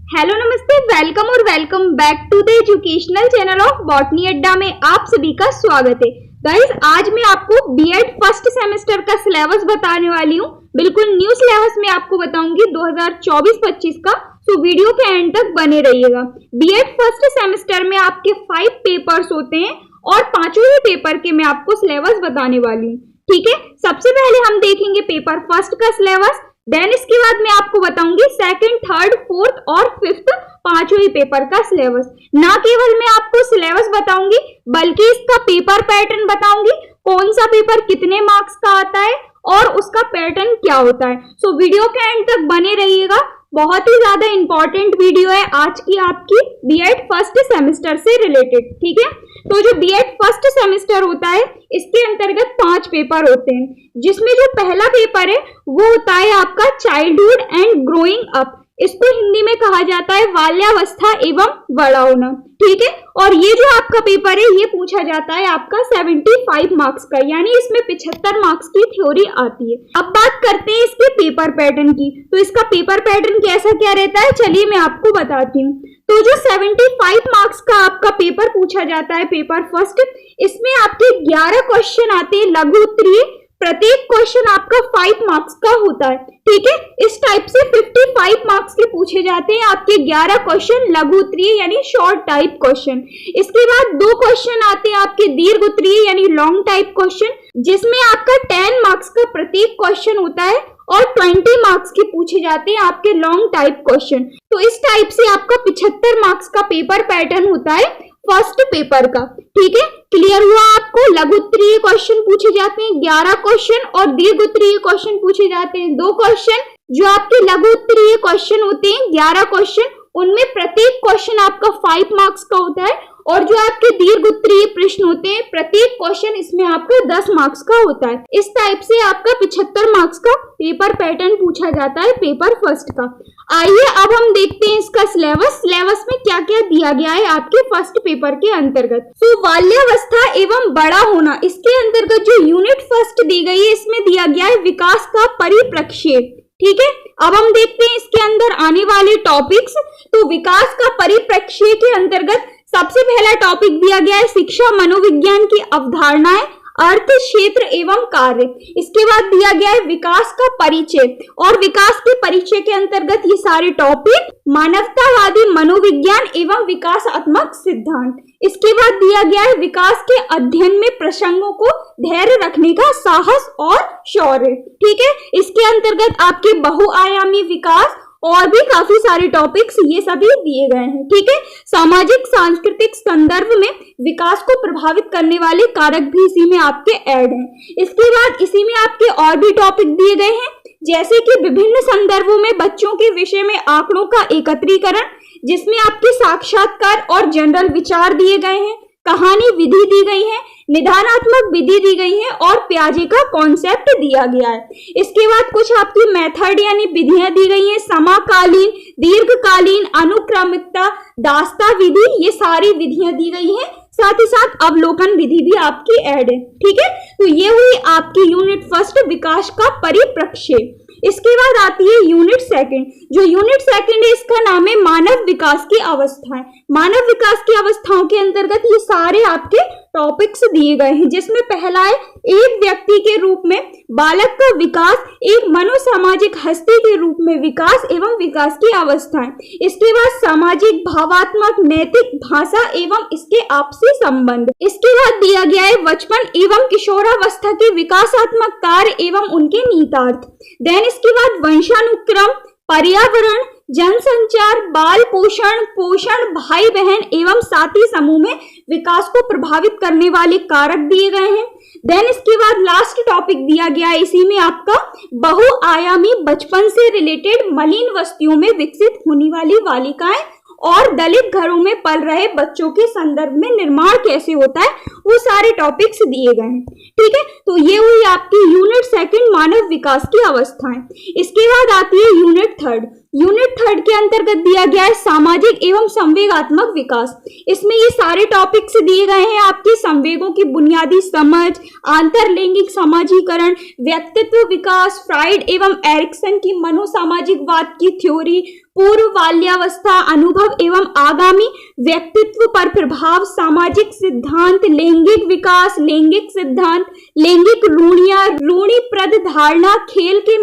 Hello नमस्ते, welcome और welcome back to the educational channel of Botany Adda में आप सभी का स्वागत है। गाइस, आज मैं आपको बीएड फर्स्ट सेमेस्टर का सिलेबस बताने वाली हूँ। बिल्कुल न्यू सिलेबस में आपको बताऊंगी 2024-25 का, तो वीडियो के एंड तक बने रहिएगा। बीएड फर्स्ट सेमेस्टर में आपके 5 पेपर्स होते हैं और पांचों ही पेपर के मैं आपको सिलेबस बताने वाली हूँ। ठीक है, सबसे पहले हम देखेंगे पेपर फर्स्ट का सिलेबस, देन इसके बाद मैं आपको बताऊंगी सेकंड, थर्ड, फोर्थ और फिफ्थ पांचों ही पेपर का सिलेबस। ना केवल मैं आपको सिलेबस बताऊंगी बल्कि इसका पेपर पैटर्न बताऊंगी, कौन सा पेपर कितने मार्क्स का आता है और उसका पैटर्न क्या होता है। सो वीडियो के एंड तक बने रहिएगा, बहुत ही ज्यादा इंपॉर्टेंट वीडियो है आज की आपकी बीएड फर्स्ट सेमेस्टर से रिलेटेड। ठीक है, तो जो बीएड फर्स्ट सेमेस्टर होता है इसके अंतर्गत 5 पेपर होते हैं, जिसमें जो पहला पेपर है वो होता है आपका चाइल्डहुड एंड ग्रोइंग अप। इसको हिंदी में कहा जाता है बाल्यावस्था एवं बड़ा होना। ठीक है, और ये जो आपका पेपर है ये पूछा जाता है आपका 75 मार्क्स का, यानी इसमें 75 मार्क्स की थ्योरी आती है। अब बात करते हैं इसके पेपर पैटर्न की, तो इसका पेपर पैटर्न कैसा क्या रहता है चलिए मैं आपको बताती हूँ। तो जो 75 मार्क्स का आपका पेपर पूछा जाता है पेपर फर्स्ट, इसमें आपके 11 क्वेश्चन आते हैं लघु उत्तरीय, प्रत्येक क्वेश्चन आपका 5 मार्क्स का होता है। ठीक है, इस टाइप से 55 मार्क्स के पूछे जाते हैं आपके 11 क्वेश्चन लघु उत्तरीय यानी शॉर्ट टाइप क्वेश्चन। इसके बाद 2 क्वेश्चन आते हैं आपके दीर्घ उत्तरीय यानी लॉन्ग टाइप क्वेश्चन, जिसमें आपका 10 मार्क्स का प्रत्येक क्वेश्चन होता है और 20 मार्क्स के पूछे जाते हैं आपके लॉन्ग टाइप क्वेश्चन। तो इस टाइप से आपका 75 मार्क्स का पेपर पैटर्न होता है फर्स्ट पेपर का। ठीक है, क्लियर हुआ आपको? लघु उत्तरीय क्वेश्चन पूछे जाते हैं 11 क्वेश्चन और दीर्घ उत्तरीय क्वेश्चन पूछे जाते हैं 2 क्वेश्चन। जो आपके लघु उत्तरीय क्वेश्चन होते हैं 11 क्वेश्चन, उनमें प्रत्येक क्वेश्चन आपका 5 मार्क्स का होता है, और जो आपके दीर्घ उत्तरीय प्रश्न होते हैं प्रत्येक क्वेश्चन इसमें आपका 10 मार्क्स का होता है। इस टाइप से आपका 75 मार्क्स का पेपर पैटर्न पूछा जाता है पेपर फर्स्ट का। आइए अब हम देखते हैं इसका सिलेबस में क्या क्या दिया गया है आपके फर्स्ट पेपर के अंतर्गत। तो बाल्यावस्था एवं बड़ा होना, इसके अंतर्गत जो यूनिट फर्स्ट दी गई है इसमें दिया गया है विकास का परिप्रेक्ष्य। ठीक है, अब हम देखते हैं इसके अंदर आने वाले टॉपिक्स। तो विकास का परिप्रेक्ष्य के अंतर्गत सबसे पहला टॉपिक दिया गया है शिक्षा मनोविज्ञान की अवधारणाएं, अर्थ, क्षेत्र एवं कार्य। इसके बाद दिया गया है विकास का परिचय, और विकास के परिचय के अंतर्गत ये सारे टॉपिक मानवतावादी मनोविज्ञान एवं विकासात्मक सिद्धांत। इसके बाद दिया गया है विकास के अध्ययन में प्रसंगों को धैर्य रखने का साहस और शौर्य। ठीक है, इसके अंतर्गत आपके बहुआयामी विकास और भी काफी सारे टॉपिक्स ये सभी दिए गए हैं। ठीक है, सामाजिक सांस्कृतिक संदर्भ में विकास को प्रभावित करने वाले कारक भी इसी में आपके ऐड हैं। इसके बाद इसी में आपके और भी टॉपिक दिए गए हैं, जैसे कि विभिन्न संदर्भों में बच्चों के विषय में आंकड़ों का एकत्रीकरण, जिसमें आपके साक्षात्कार और जनरल विचार दिए गए हैं, कहानी विधि दी गई है, निदानात्मक विधि दी गई है और प्याजे का कॉन्सेप्ट दिया गया है। इसके बाद कुछ आपकी मेथड यानी विधियां दी गई हैं, समाकालीन, दीर्घकालीन, अनुक्रमिकता, दास्ता विधि, ये सारी विधियां दी गई हैं। साथ ही साथ अवलोकन विधि भी आपकी ऐड है। ठीक है, तो ये हुई आपकी यूनिट फर्स्ट विकास का परिप्रेक्ष्य। इसके बाद आती है यूनिट सेकंड। जो यूनिट सेकंड है इसका नाम है मानव विकास की अवस्थाएं। मानव विकास की अवस्थाओं के अंतर्गत ये सारे आपके टॉपिक्स दिए गए हैं, जिसमें पहला है एक व्यक्ति के रूप में बालक का विकास, एक मनोसामाजिक हस्ती के रूप में विकास एवं विकास की अवस्थाएं। इसके बाद सामाजिक, भावात्मक, नैतिक, भाषा एवं इसके आपसी संबंध। इसके बाद दिया गया है बचपन एवं किशोरावस्था के विकासात्मक कार्य एवं उनके निहितार्थ। देन इसके बाद वंशानुक्रम, पर्यावरण, जनसंचार, बाल पोषण, भाई बहन एवं साथी समूह में विकास को प्रभावित करने वाले कारक दिए गए हैं। देन इसके बाद लास्ट टॉपिक दिया गया है इसी में आपका बहुआयामी बचपन से रिलेटेड मलिन वस्तुओं में विकसित होने वाली बालिकाएं और दलित घरों में पल रहे बच्चों के संदर्भ में निर्माण कैसे होता है, वो सारे टॉपिक्स दिए गए हैं। ठीक है, तो ये हुई आपकी यूनिट सेकंड मानव विकास की अवस्थाएं। इसके बाद आती है यूनिट थर्ड। यूनिट थर्ड के अंतर्गत दिया गया है सामाजिक एवं संवेगात्मक विकास। इसमें ये सारे टॉपिक्स दिए गए हैं आपके संवेगों की बुनियादी समझ, आंतरलैंगिक समाजीकरण, व्यक्तित्व विकास, फ्राइड एवं एरिक्सन की मनोसामाजिकवाद की थ्योरी, पूर्व बाल्यावस्था अनुभव एवं आगामी व्यक्तित्व पर प्रभाव, सामाजिक सिद्धांत, लैंगिक विकास, लैंगिक सिद्धांत, लैंगिक रूढ़ियां, रूढ़िप्रद धारणा, खेल के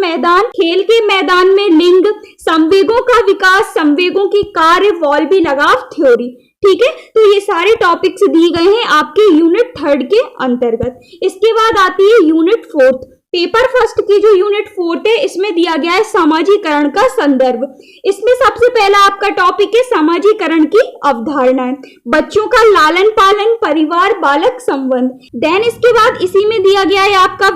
मैदान में लिंग, संवेगों का विकास, संवेगों की कार्य, वॉल्बी लगाव थ्योरी। ठीक है, तो ये सारे टॉपिक्स दिए गए हैं आपके यूनिट 3 के अंतर्गत। इसके बाद आती है यूनिट 4। पेपर फर्स्ट की जो यूनिट 4 है इसमें दिया गया है सामाजिकरण का संदर्भ। इसमें सबसे पहला आपका टॉपिक है सामाजिकरण की अवधारणाएं, बच्चों का लालन पालन, परिवार बालक संबंध। देन इसके बाद इसी में दिया गया है आपका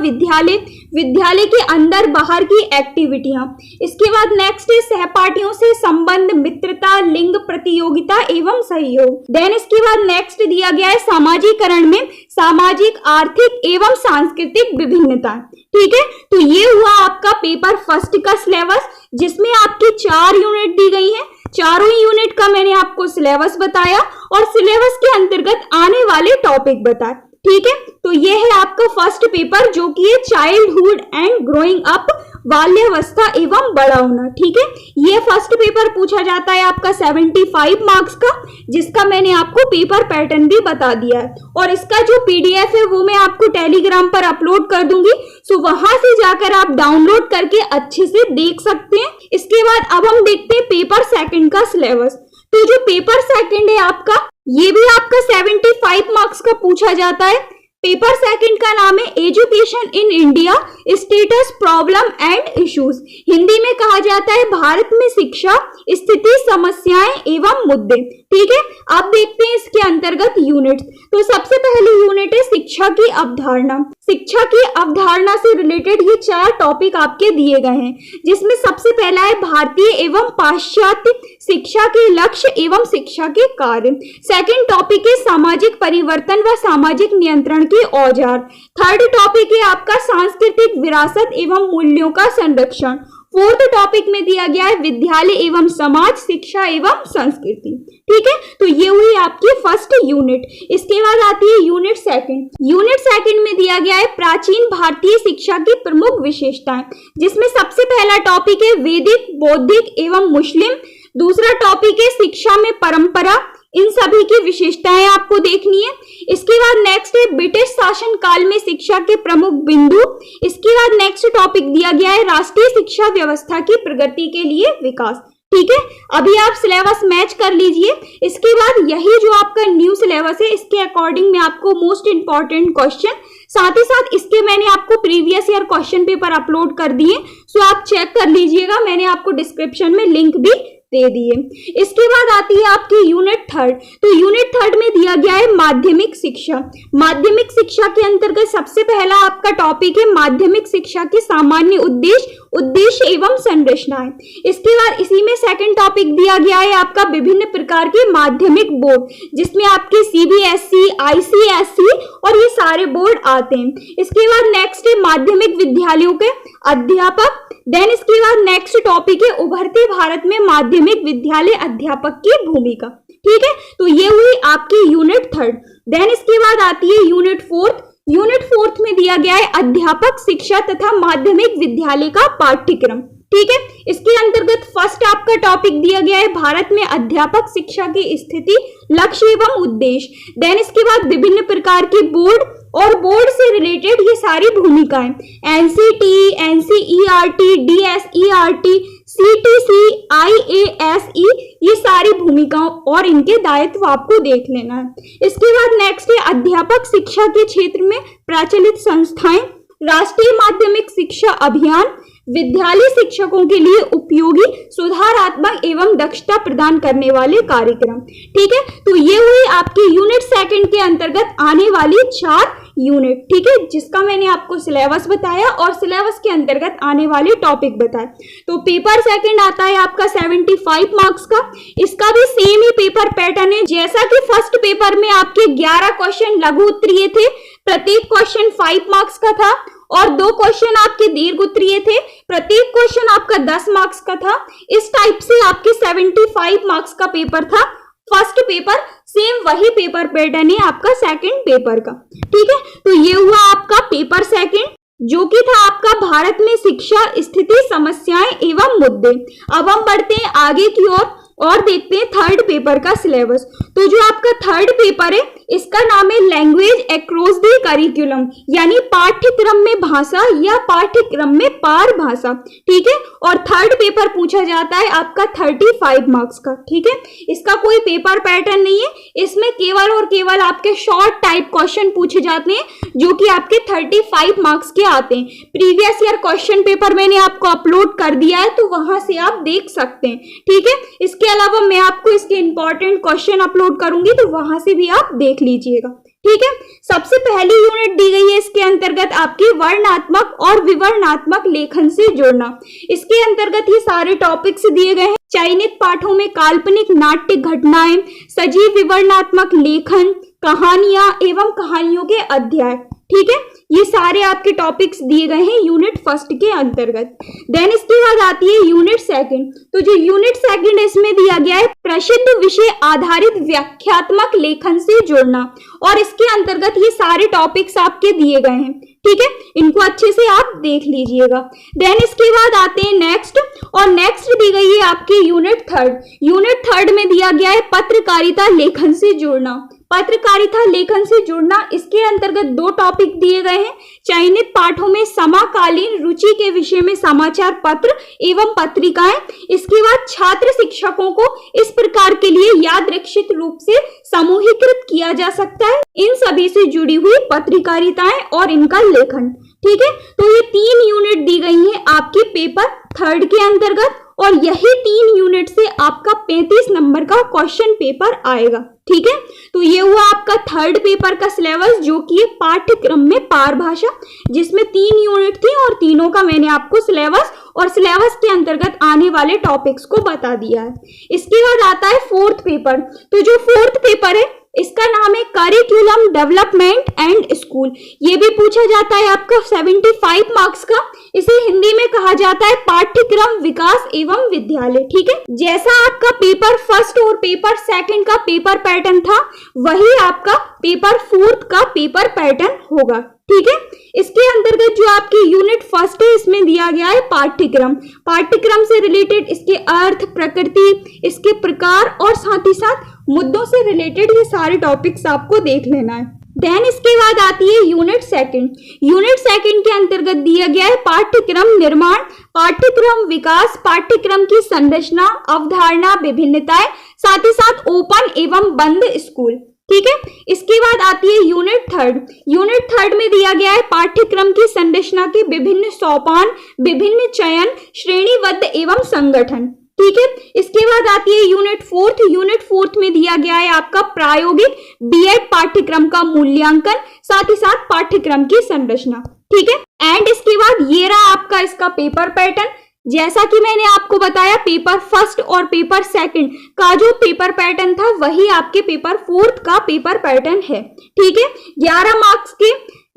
विद्यालय के अंदर बाहर की एक्टिविटियां। इसके बाद नेक्स्ट है सहपाठियों से संबंध, मित्रता, लिंग, प्रतियोगिता एवं सहयोग। देन इसके बाद नेक्स्ट दिया गया है सामाजिकरण में सामाजिक, आर्थिक एवं सांस्कृतिक विभिन्नता। ठीक है, तो ये हुआ आपका पेपर फर्स्ट का सिलेबस, जिसमें आपकी 4 यूनिट दी गई हैं। चारों यूनिट का मैंने आपको सिलेबस बताया और सिलेबस के अंतर्गत आने वाले टॉपिक बताए। ठीक है, तो ये है आपका फर्स्ट पेपर जो कि है चाइल्डहुड एंड ग्रोइंग अप, बाल्यावस्था एवं बड़ा होना। ठीक है, ये फर्स्ट पेपर पूछा जाता है आपका 75 मार्क्स का, जिसका मैंने आपको पेपर पैटर्न भी बता दिया है और इसका जो पीडीएफ है वो मैं आपको टेलीग्राम पर अपलोड कर दूंगी, सो वहां से जाकर आप डाउनलोड करके अच्छे से देख सकते हैं। इसके बाद अब हम देखते हैं पेपर सेकंड का सिलेबस। तो जो पेपर सेकंड है आपका, ये भी आपका 75 मार्क्स का पूछा जाता है। पेपर सेकंड का नाम है education in India, status, problem and issues. Hindi में कहा जाता है भारत में शिक्षा, स्थिति, समस्याएं एवं मुद्दे। ठीक है, अब देखते हैं इसके अंतर्गत यूनिट्स। तो सबसे पहली यूनिट है शिक्षा की अवधारणा। शिक्षा की अवधारणा से रिलेटेड ये 4 टॉपिक आपके दिए गए हैं, जिसमें सबसे पहला है भारतीय एवं पाश्चात्य शिक्षा के लक्ष्य एवं शिक्षा के कार्य। सेकंड टॉपिक है सामाजिक परिवर्तन व सामाजिक नियंत्रण के औजार। थर्ड टॉपिक है आपका सांस्कृतिक विरासत एवं मूल्यों का संरक्षण। फोर्थ टॉपिक में दिया गया है विद्यालय एवं समाज, शिक्षा एवं संस्कृति। ठीक है, तो ये हुई आपकी फर्स्ट यूनिट। इसके बाद आती है यूनिट सेकंड। यूनिट सेकंड में दिया गया है प्राचीन भारतीय शिक्षा की प्रमुख विशेषताएं, जिसमें सबसे पहला टॉपिक है वैदिक, बौद्धिक एवं मुस्लिम। दूसरा टॉपिक है शिक्षा में परंपरा, इन सभी की विशेषताएं आपको देखनी है। इसके बाद नेक्स्ट है ब्रिटिश शासन काल में शिक्षा के प्रमुख बिंदु। इसके बाद नेक्स्ट टॉपिक दिया गया है राष्ट्रीय शिक्षा व्यवस्था की प्रगति के लिए विकास। ठीक है, अभी आप सिलेबस मैच कर लीजिए। इसके बाद यही जो आपका न्यू सिलेबस है, इसके अकॉर्डिंग मैं आपको मोस्ट इंपॉर्टेंट क्वेश्चन, साथ ही साथ इसके मैंने आपको previous year question paper upload कर दिए, सो आप चेक कर लीजिएगा। मैंने आपको डिस्क्रिप्शन में लिंक भी दे दिए। इसके बाद आती है आपकी यूनिट 3। तो यूनिट 3 में दिया गया है माध्यमिक शिक्षा। माध्यमिक शिक्षा के अंतर्गत सबसे पहला आपका टॉपिक है माध्यमिक शिक्षा के सामान्य उद्देश्य एवं संरचनाएं। इसके बाद इसी में सेकंड टॉपिक दिया गया है आपका विभिन्न प्रकार के माध्यमिक बोर्ड, जिसमें आपके सीबीएसई, आईसीएसई और ये सारे बोर्ड आते हैं। इसके बाद नेक्स्ट है माध्यमिक विद्यालयों के अध्यापक। देन इसके बाद नेक्स्ट टॉपिक है उभरते भारत में माध्यमिक विद्यालय अध्यापक की भूमिका। ठीक है, तो ये हुई आपकी यूनिट 3। देन इसके बाद आती है यूनिट 4। यूनिट 4 में दिया गया है अध्यापक शिक्षा तथा माध्यमिक विद्यालय का पाठ्यक्रम। ठीक है, इसके अंतर्गत फर्स्ट आपका टॉपिक दिया गया है भारत में अध्यापक शिक्षा की स्थिति, लक्ष्य एवं उद्देश्य। देन इसके बाद विभिन्न प्रकार के बोर्ड और बोर्ड से रिलेटेड ये सारी भूमिकाएं, एनसीटी, एनसीईआरटी, डीएसईआरटी, सीटीसी, आईएएसई, ये सारी भूमिकाओं और इनके दायित्व आपको देख लेना है। इसके बाद नेक्स्ट है अध्यापक शिक्षा के क्षेत्र में प्रचलित संस्थाएं, राष्ट्रीय माध्यमिक शिक्षा अभियान, विद्यालय शिक्षकों के लिए उपयोगी, सुधारात्मक एवं दक्षता प्रदान करने वाले कार्यक्रम। ठीक है, तो ये हुई आपकी यूनिट 2 के अंतर्गत आने वाली 4 यूनिट। ठीक है, जिसका मैंने आपको सिलेबस बताया और सिलेबस के अंतर्गत आने वाले टॉपिक बताए। तो पेपर सेकंड आता है आपका 75 मार्क्स का। इसका भी सेम ही पेपर पैटर्न है, जैसा कि फर्स्ट पेपर में आपके 11 क्वेश्चन लघु उत्तरीय थे, प्रत्येक क्वेश्चन 5 मार्क्स का था और 2 क्वेश्चन आपके दीर्घ उत्तरीय थे, प्रत्येक क्वेश्चन आपका 10 मार्क्स का था। इस टाइप से आपके 75 मार्क्स का पेपर था फर्स्ट पेपर। सेम वही पेपर पैटर्न है आपका सेकंड पेपर का। ठीक है, तो ये हुआ आपका पेपर सेकंड। जो कि था आपका भारत में शिक्षा स्थिति, समस्याएं एवं मुद्दे। अब हम बढ़ते हैं आगे की ओर और देखते हैं थर्ड पेपर का सिलेबस। तो जो आपका थर्ड पेपर है इसका नाम है लैंग्वेज अक्रॉस द करिकुलम, यानी पाठ्यक्रम में भाषा या पाठ्यक्रम में पार भाषा। ठीक है, और थर्ड पेपर पूछा जाता है आपका 35 मार्क्स का। ठीक है, इसका कोई पेपर पैटर्न नहीं है, इसमें केवल और केवल आपके शॉर्ट टाइप क्वेश्चन पूछे जाते हैं जो कि आपके 35 मार्क्स के आते हैं। प्रीवियस ईयर क्वेश्चन पेपर मैंने आपको अपलोड कर दिया है, तो वहां से आप देख सकते हैं। ठीक है, इसके अलावा मैं आपको इसके इंपॉर्टेंट क्वेश्चन अपलोड करूंगी, तो वहां से भी आप देख लीजिएगा। ठीक है, सबसे पहली यूनिट दी गई है इसके अंतर्गत आपके वर्णनात्मक और विवरणात्मक लेखन से जुड़ना। इसके अंतर्गत ये सारे टॉपिक्स दिए गए हैं। चयनित पाठों में काल्पनिक नाट्य घटनाएं, सजीव विवरणात्मक लेखन, कहानियां एवं कहानियों के अध्याय। ठीक है, ये सारे आपके टॉपिक्स दिए गए हैं यूनिट फर्स्ट के अंतर्गत। देन इसके बाद आती है यूनिट सेकंड। तो जो यूनिट सेकंड इसमें दिया गया है प्रसिद्ध विषय आधारित व्याख्यात्मक लेखन से जुड़ना, और इसके अंतर्गत ये सारे टॉपिक्स आपके दिए गए हैं। ठीक है, इनको अच्छे से आप देख लीजिएगा। देन इसके बाद आते हैं नेक्स्ट, और नेक्स्ट दी गई है आपके यूनिट थर्ड। यूनिट थर्ड में दिया गया है पत्रकारिता लेखन से जुड़ना। पत्रकारिता लेखन से जुड़ना, इसके अंतर्गत दो टॉपिक दिए गए हैं। चयनित पाठों में समकालीन रुचि के विषय में समाचार पत्र एवं पत्रिकाएं। इसके बाद छात्र शिक्षकों को इस प्रकार के लिए यादृच्छिक रूप से समूहीकृत किया जा सकता है, इन सभी से जुड़ी हुई पत्रकारिताएं और इनका लेखन। ठीक है, तो ये 3 यूनिट दी गई हैं आपके पेपर थर्ड के अंतर्गत, और यही 3 यूनिट से आपका 35 नंबर का क्वेश्चन पेपर आएगा। ठीक है, तो ये हुआ आपका थर्ड पेपर का सिलेबस, जो कि पाठ्यक्रम में पार भाषा, जिसमें 3 यूनिट थी और तीनों का मैंने आपको सिलेबस और सिलेबस के अंतर्गत आने वाले टॉपिक्स को बता दिया है। इसके बाद आता है फोर्थ पेपर। तो जो फोर्थ पेपर है इसका नाम है करिकुलम डेवलपमेंट एंड स्कूल। ये भी पूछा जाता है आपका 75 मार्क्स का। इसे हिंदी में कहा जाता है पाठ्यक्रम विकास एवं विद्यालय। ठीक है, जैसा आपका पेपर फर्स्ट और पेपर सेकंड का पेपर पैटर्न था, वही आपका पेपर फोर्थ का पेपर पैटर्न होगा। ठीक है, इसके अंतर्गत जो आपकी यूनिट फर्स्ट है इसमें दिया गया है पाठ्यक्रम। पाठ्यक्रम से रिलेटेड इसके अर्थ, प्रकृति, इसके प्रकार और साथ ही साथ मुद्दों से रिलेटेड ये सारे टॉपिक्स आपको देख लेना है। देन इसके बाद आती है यूनिट सेकंड। यूनिट सेकंड के अंतर्गत दिया गया है पाठ्यक्रम निर्माण, पाठ्यक्रम विकास, पाठ्यक्रम की संरचना, अवधारणा, विभिन्नताएं, साथ ही साथ ओपन एवं बंद स्कूल। ठीक है, इसके बाद आती है यूनिट थर्ड। यूनिट थर्ड में दिया गया है पाठ्यक्रम की संरचना के विभिन्न सोपान, विभिन्न चयन, श्रेणीबद्ध एवं संगठन। ठीक है, इसके बाद आती है यूनिट फोर्थ। यूनिट फोर्थ में दिया गया है आपका प्रायोगिक बीएड पाठ्यक्रम का मूल्यांकन, साथ ही साथ पाठ्यक्रम की संरचना। ठीक है, एंड इसके बाद ये रहा आपका इसका पेपर पैटर्न। जैसा कि मैंने आपको बताया पेपर फर्स्ट और पेपर सेकंड का जो पेपर पैटर्न था, वही आपके पेपर फोर्थ का पेपर पैटर्न है। ठीक है, 11 मार्क्स के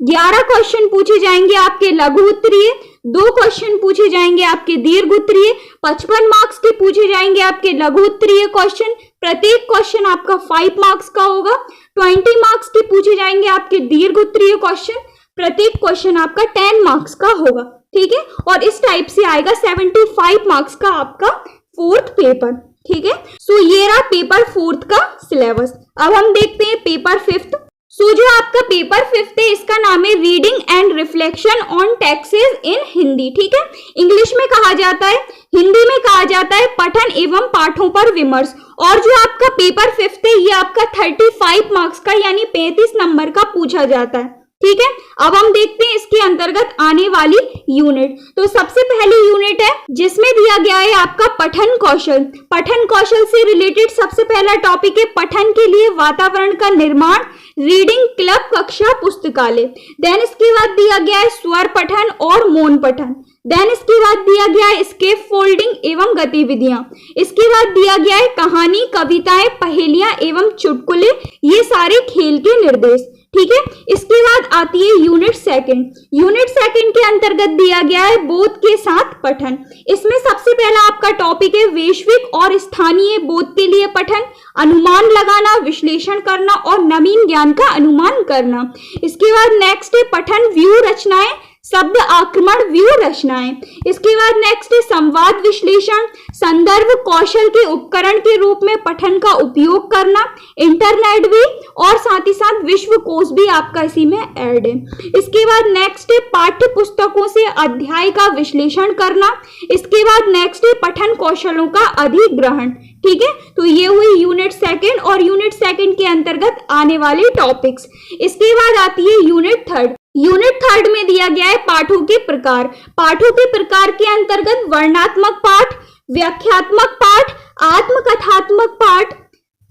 11 क्वेश्चन पूछे जाएंगे आपके लघु उत्तरीय, 2 क्वेश्चन पूछे जाएंगे आपके दीर्घ उत्तरीय, 55 मार्क्स के पूछे जाएंगे आपके लघु उत्तरीय क्वेश्चन। प्रत्येक क्वेश्चन आपका 5 मार्क्स का होगा। 20 मार्क्स के पूछे जाएंगे आपके दीर्घ उत्तरीय क्वेश्चन। प्रत्येक क्वेश्चन आपका 10 मार्क्स का होगा। ठीक है, और इस टाइप से आएगा 75 मार्क्स का आपका फोर्थ पेपर। ठीक है, सो ये रहा पेपर फोर्थ का सिलेबस। अब हम देखते हैं पेपर फिफ्थ। सो जो आपका पेपर फिफ्थ है इसका नाम है reading and reflection on texts in Hindi. ठीक है, इंग्लिश में कहा जाता है, हिंदी में कहा जाता है पठन एवं पाठों पर विमर्श। और जो आपका पेपर फिफ्थ है ये आपका 35 मार्क्स का यानी 35 नंबर का पूछा जाता है। ठीक है, अब हम देखते हैं इसके अंतर्गत आने वाली यूनिट। तो सबसे पहली यूनिट है जिसमें दिया गया है आपका पठन कौशल। पठन कौशल से रिलेटेड सबसे पहला टॉपिक है पठन के लिए वातावरण का निर्माण, रीडिंग क्लब, कक्षा, पुस्तकालय। देन इसके बाद दिया गया है स्वर पठन और मौन पठन। देन इसके बाद दिया गया है स्केप फोल्डिंग एवं गतिविधियां। इसके बाद दिया गया है कहानी, कविताएं, पहेलियां एवं चुटकुले, ये सारे खेल के निर्देश। ठीक है, इसके बाद आती है यूनिट सेकंड। यूनिट सेकंड के अंतर्गत दिया गया है बोध के साथ पठन। इसमें सबसे पहला आपका टॉपिक है वैश्विक और स्थानीय बोध के लिए पठन, अनुमान लगाना, विश्लेषण करना और नवीन ज्ञान का अनुमान करना। इसके बाद नेक्स्ट है पठन व्यू रचनाएं, शब्द आक्रमण, व्यूह रचनाएं। इसके बाद नेक्स्ट है संवाद विश्लेषण, संदर्भ कौशल के उपकरण के रूप में पठन का उपयोग करना, इंटरनेट भी और साथ ही साथ विश्वकोश भी आपका इसी में ऐड है। इसके बाद नेक्स्ट है पाठ्य पुस्तकों से अध्याय का विश्लेषण करना। इसके बाद नेक्स्ट है पठन कौशलों का अधिग्रहण। ठीक है, तो ये हुई यूनिट सेकंड और यूनिट सेकंड के अंतर्गत आने वाले टॉपिक्स। इसके बाद आती है यूनिट थर्ड। यूनिट थर्ड में दिया गया है पाठों के प्रकार। पाठों के प्रकार के अंतर्गत वर्णनात्मक पाठ, व्याख्यात्मक पाठ, आत्मकथात्मक पाठ,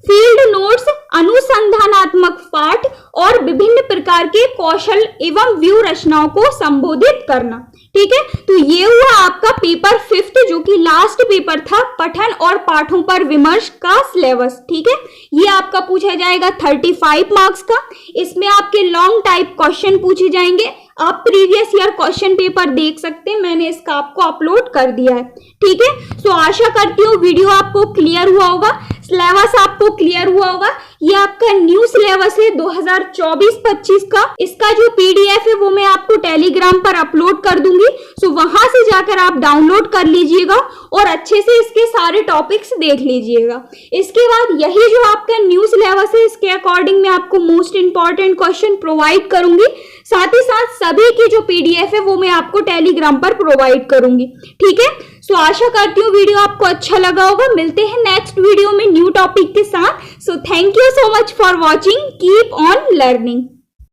फील्ड नोट्स, अनुसंधानात्मक पाठ और विभिन्न प्रकार के कौशल एवं व्यू रचनाओं को संबोधित करना। ठीक है, तो ये हुआ आपका पेपर 5 जो कि लास्ट पेपर था पठन और पाठों पर विमर्श का सिलेबस। ठीक है, ये आपका पूछा जाएगा 35 मार्क्स का। इसमें आपके लॉन्ग टाइप क्वेश्चन पूछे जाएंगे। आप प्रीवियस ईयर क्वेश्चन पेपर देख सकते हैं, मैंने इसका आपको अपलोड कर दिया है। ठीक है, सो आशा करती हूँ वीडियो आपको क्लियर हुआ होगा, सिलेबस आपको क्लियर हुआ होगा। ये आपका न्यू सिलेबस है 2024-25 का। इसका जो पीडीएफ है वो मैं आपको टेलीग्राम पर अपलोड कर दूंगी, सो वहां से जाकर आप डाउनलोड कर लीजिएगा और अच्छे से इसके सारे टॉपिक्स देख लीजिएगा। इसके बाद यही जो आपका न्यू सिलेबस है इसके अकॉर्डिंग मैं आपको मोस्ट इंपॉर्टेंट क्वेश्चन प्रोवाइड करूंगी। साथ ही साथ सभी की जो पीडीएफ है वो मैं आपको टेलीग्राम पर प्रोवाइड करूंगी। ठीक है, सो आशा करती हूँ वीडियो आपको अच्छा लगा होगा। मिलते हैं नेक्स्ट वीडियो में न्यू टॉपिक के साथ। So thank you so much for watching, keep on learning.